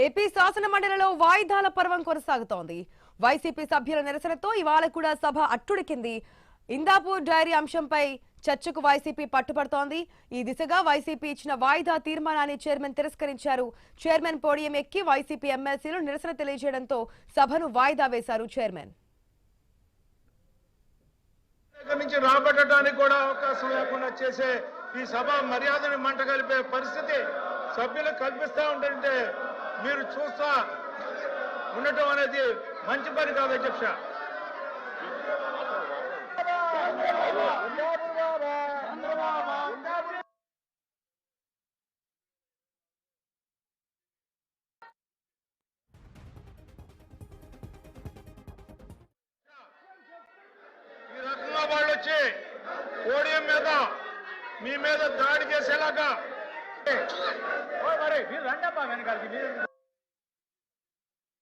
AP శాసన మండలిలో వాయిదాల పర్వం కొనసాగుతోంది. వైసీపీ సభ్యుల నిరసనతో ఇవాళ కూడా సభ అట్టుడికింది. ఇందాపూర్ డైరీ అంశంపై చర్చకు వైసీపీ పట్టుపడుతోంది. ఈ దిశగా వైసీపీ ఇచ్చిన వాయిదా తీర్మానాన్ని చైర్మన్ తిరస్కరించారు. చైర్మన్ పోడియం ఎక్కి వైసీపీ ఎమ్మెల్సీలు నిరసన తెలియజేయడంతో సభను వాయిదా వేశారు చైర్మన్. నుంచి రాబట్టడానికి కూడా అవకాశం లేకుండా చేసే ఈ సభ మర్యాదను మంటగలిపే పరిస్థితి సభ్యులు కల్పిస్తూ ఉంటుంటే మీరు చూస్తా ఉండటం అనేది మంచి పని కాదు అధ్యక్ష. ఈ రకంగా వాళ్ళు వచ్చి పోడియం మీద మీ మీద దాడి చేసేలాగా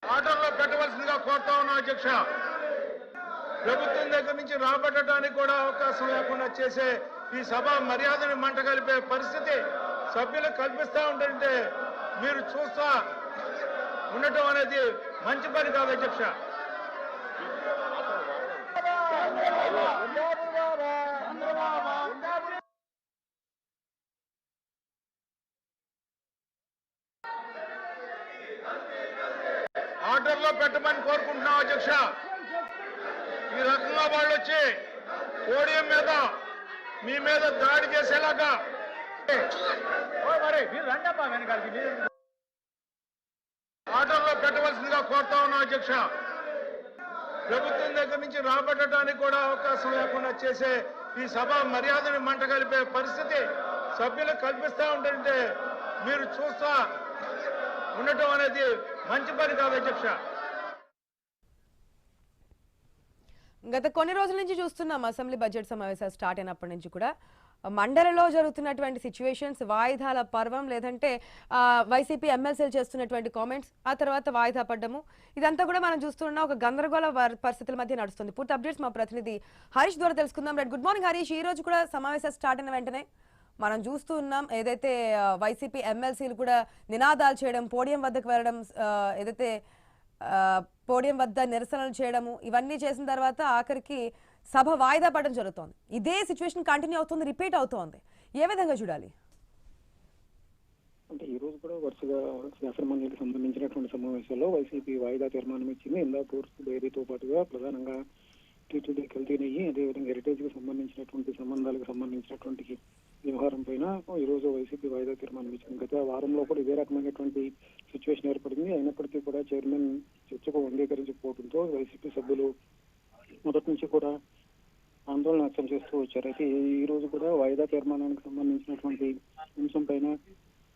ఆర్డర్లో పెట్టవలసిందిగా కోరుతా ఉన్నాం అధ్యక్ష. ప్రభుత్వం దగ్గర నుంచి రాబట్టడానికి కూడా అవకాశం లేకుండా చేసే ఈ సభ మర్యాదను మంటగలిపే పరిస్థితి సభ్యులు కల్పిస్తూ ఉంటుంటే మీరు చూస్తా ఉండటం అనేది మంచి పని కాదు అధ్యక్ష. ఆర్డర్లో పెట్టమని కోరుకుంటున్నాం అధ్యక్ష. ఈ రకంగా వాళ్ళు వచ్చి పోడియం మీద మీ మీద దాడి చేసేలాగా ఆర్డర్లో పెట్టవలసిందిగా కోరుతా ఉన్నాం అధ్యక్ష. ప్రభుత్వం దగ్గర నుంచి రాబట్టడానికి కూడా అవకాశం లేకుండా చేసే ఈ సభ మర్యాదను మంటగలిపే పరిస్థితి సభ్యులు కల్పిస్తూ ఉంటుంటే మీరు చూస్తా ఉండటం అనేది మంచి పని కాదు అధ్యక్ష. గత కొన్ని రోజుల నుంచి చూస్తున్నాం అసెంబ్లీ బడ్జెట్ సమావేశాలు స్టార్ట్ అయినప్పటి నుంచి కూడా మండలిలో జరుగుతున్నటువంటి సిచ్యువేషన్స్, వాయిదాల పర్వం, లేదంటే వైసీపీ ఎమ్మెల్సీలు చేస్తున్నటువంటి కామెంట్స్, ఆ తర్వాత వాయిదా పడ్డము, ఇదంతా కూడా మనం చూస్తున్న ఒక గందరగోళ పరిస్థితుల మధ్య నడుస్తుంది. పూర్తి అప్డేట్స్ మా ప్రతినిధి హరీష్ ద్వారా తెలుసుకుందాం. Good morning Harish. ఈ రోజు కూడా సమావేశాలు స్టార్ట్ అయిన వెంటనే మనం చూస్తూ ఉన్నాం ఏదైతే వైసీపీ ఎమ్మెల్సీలు కూడా నినాదాలు చేయడం, పోడియం వద్దకు వెళ్ళడం, ఏదైతే పోడియం వద్ద నిరసనలు చేయడము, ఇవన్నీ చేసిన తర్వాత ఆఖరికి సభ వాయిదా పడడం జరుగుతోంది. ఇదే సిచ్యువేషన్ కంటిన్యూ అవుతుంది, రిపీట్ అవుతోంది. ఏ విధంగా చూడాలి? అంటే ఈ రోజు కూడా వరుసగా శాసనమండలికి సంబంధించినటువంటి సమావేశాల్లో వైసీపీ వాయిదా తీర్మానం ఇచ్చింది. ఇందాపూర్ డైరీతో పాటుగా ప్రధానంగా టీటీడీ కల్తీ నెయ్యి, అదేవిధంగా హెరిటేజ్ కి సంబంధించినటువంటి సంబంధాలకు సంబంధించినటువంటి వ్యవహారం పైన ఈ రోజు వైసీపీ వాయిదా తీర్మానం ఇచ్చింది. గత వారంలో కూడా ఇదే రకమైనటువంటి సిచ్యువేషన్ ఏర్పడింది. అయినప్పటికీ కూడా చైర్మన్ చర్చకు అంగీకరించకపోవడంతో వైసీపీ సభ్యులు మొదటి నుంచి కూడా ఆందోళన వ్యక్తం చేస్తూ వచ్చారు. అయితే ఈ రోజు కూడా వాయిదా తీర్మానానికి సంబంధించినటువంటి అంశం పైన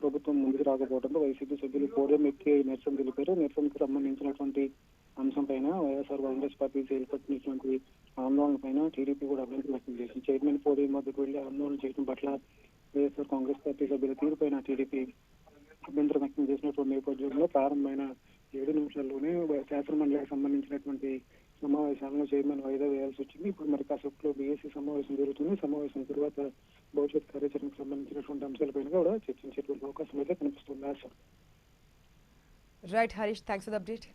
ప్రభుత్వం ముందుకు రాకపోవడంతో వైసీపీ సభ్యులు పోడియం ఎక్కి నిరసన తెలిపారు. నిరసనకు సంబంధించినటువంటి అంశం పైన వైఎస్ఆర్ కాంగ్రెస్ పార్టీ చేపట్టినటువంటి ఆందోళన పైన టీడీపీ కూడా అభ్యంతరం వ్యక్తం చేసింది. చైర్మన్ పోడియం వద్దకు వెళ్లి ఆందోళన చేయడం పట్ల వైఎస్ఆర్ కాంగ్రెస్ పార్టీ సభ్యుల తీరుపైన టీడీపీ అభ్యంతరం వ్యక్తం చేసినటువంటి నేపథ్యంలో ప్రారంభమైన 7 నిమిషాల్లోనే శాసనమండలికి సంబంధించినటువంటి సమావేశాలను చైర్మన్ వాయిదా వేయాల్సి వచ్చింది. ఇప్పుడు మరి కాసేపులో బీఎస్సీ సమావేశం జరుగుతుంది. సమావేశం తర్వాత భవిష్యత్ కార్యాచరణకు సంబంధించినటువంటి అంశాలపైన కూడా చర్చించేటువంటి అవకాశం అయితే కనిపిస్తుంది. Right Harish, thanks for the update.